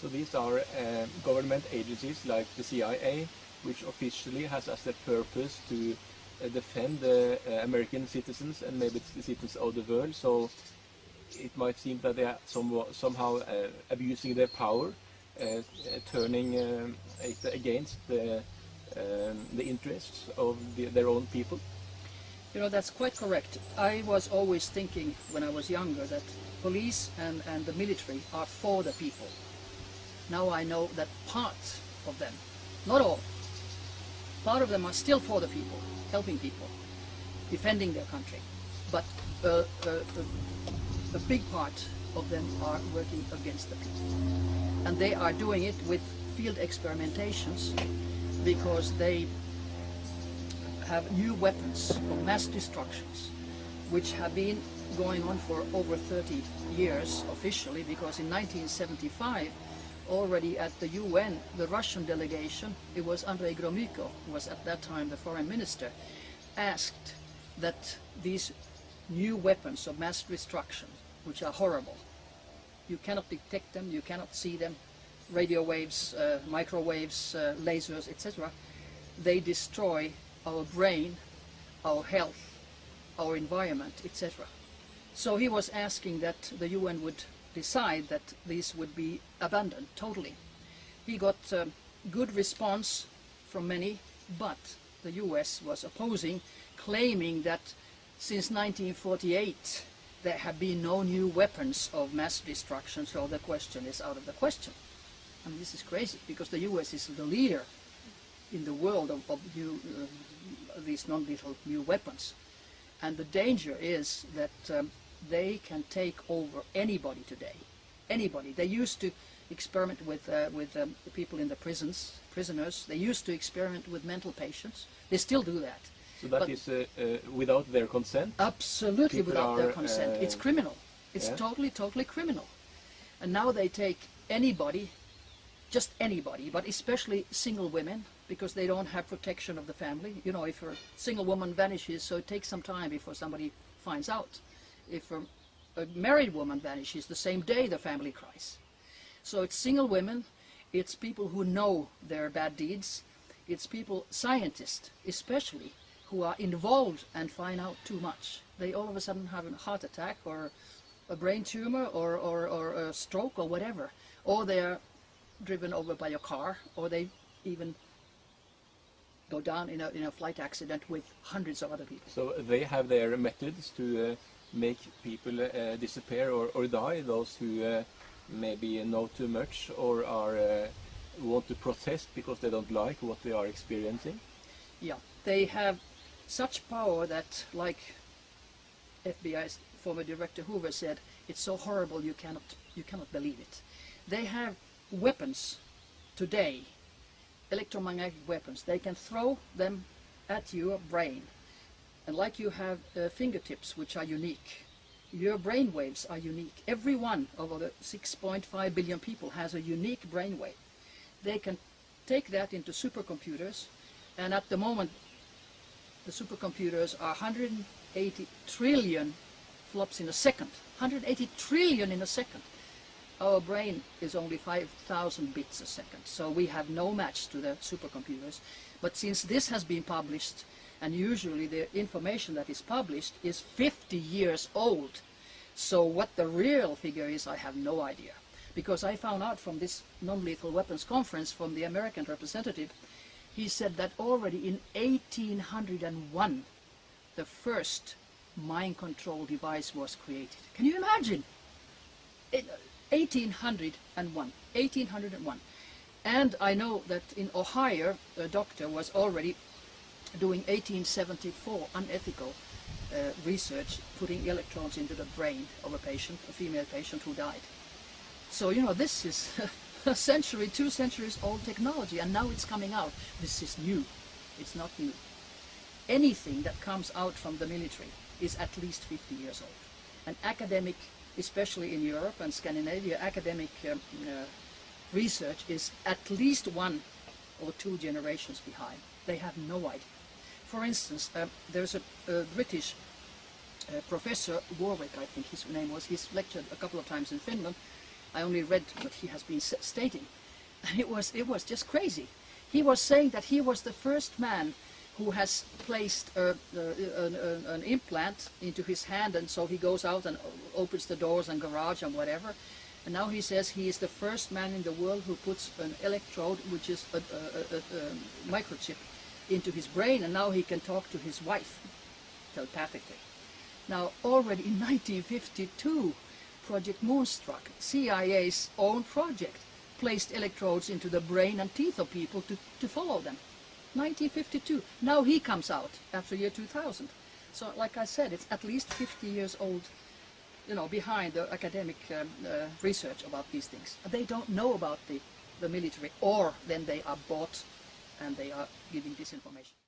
So these are government agencies like the CIA, which officially has as a purpose to defend American citizens and maybe the citizens of the world. So it might seem that they are somehow abusing their power, turning it against the interests of their own people. You know, that's quite correct. I was always thinking when I was younger that police and the military are for the people. Now I know that part of them, not all, part of them are still for the people, helping people, defending their country. But a big part of them are working against the people. And they are doing it with field experimentations because they have new weapons of mass destructions, which have been going on for over 30 years officially, because in 1975, already at the UN, the Russian delegation, it was Andrei Gromyko, who was at that time the foreign minister, asked that these new weapons of mass destruction, which are horrible, you cannot detect them, you cannot see them, radio waves, microwaves, lasers, etc., they destroy our brain, our health, our environment, etc. So he was asking that the UN would decide that these would be abandoned totally. He got a good response from many, but the US was opposing, claiming that since 1948 there have been no new weapons of mass destruction, so the question is out of the question. I mean, this is crazy, because the US is the leader in the world of these non-lethal new weapons. And the danger is that they can take over anybody today. Anybody. They used to experiment with the people in the prisoners. They used to experiment with mental patients. They still do that. So that is without their consent? Absolutely without their consent. It's criminal. It's totally criminal. And now they take anybody, just anybody, but especially single women, because they don't have protection of the family. You know, if a single woman vanishes, so it takes some time before somebody finds out. If a married woman vanishes, the same day the family cries. So it's single women, it's people who know their bad deeds, it's people, scientists especially, who are involved and find out too much. They all of a sudden have a heart attack or a brain tumor or a stroke or whatever. Or they're driven over by a car, or they even go down in a flight accident with hundreds of other people. So they have their methods to make people disappear or die, those who maybe know too much or are want to protest because they don't like what they are experiencing. Yeah, they have such power that, like FBI's former director Hoover said, it's so horrible you cannot believe it. They have weapons today, electromagnetic weapons. They can throw them at your brain. And like you have fingertips, which are unique, your brain waves are unique. Every one of the 6.5 billion people has a unique brain wave. They can take that into supercomputers, and at the moment the supercomputers are 180 trillion flops in a second. 180 trillion in a second. Our brain is only 5,000 bits a second, so we have no match to the supercomputers. But since this has been published, and usually the information that is published is 50 years old, so what the real figure is, I have no idea. Because I found out from this non-lethal weapons conference from the American representative, he said that already in 1801 the first mind control device was created. Can you imagine? 1801. And I know that in Ohio a doctor was already doing 1874 unethical research, putting electrodes into the brain of a patient, a female patient who died. So, you know, this is a century, 2 centuries old technology, and now it's coming out. This is new. It's not new. Anything that comes out from the military is at least 50 years old. And academic, especially in Europe and Scandinavia, academic research is at least 1 or 2 generations behind. They have no idea. For instance, there's a British Professor Warwick, I think his name was, he's lectured a couple of times in Finland. I only read what he has been stating. And it was just crazy. He was saying that he was the first man who has placed an implant into his hand, and so he goes out and opens the doors and garage and whatever. And now he says he is the first man in the world who puts an electrode, which is a microchip, into his brain, and now he can talk to his wife telepathically. Now, already in 1952, Project Moonstruck, CIA's own project, placed electrodes into the brain and teeth of people to follow them. 1952. Now he comes out after year 2000. So, like I said, it's at least 50 years old, you know, behind the academic research about these things. They don't know about the military, or then they are bought and they are giving disinformation.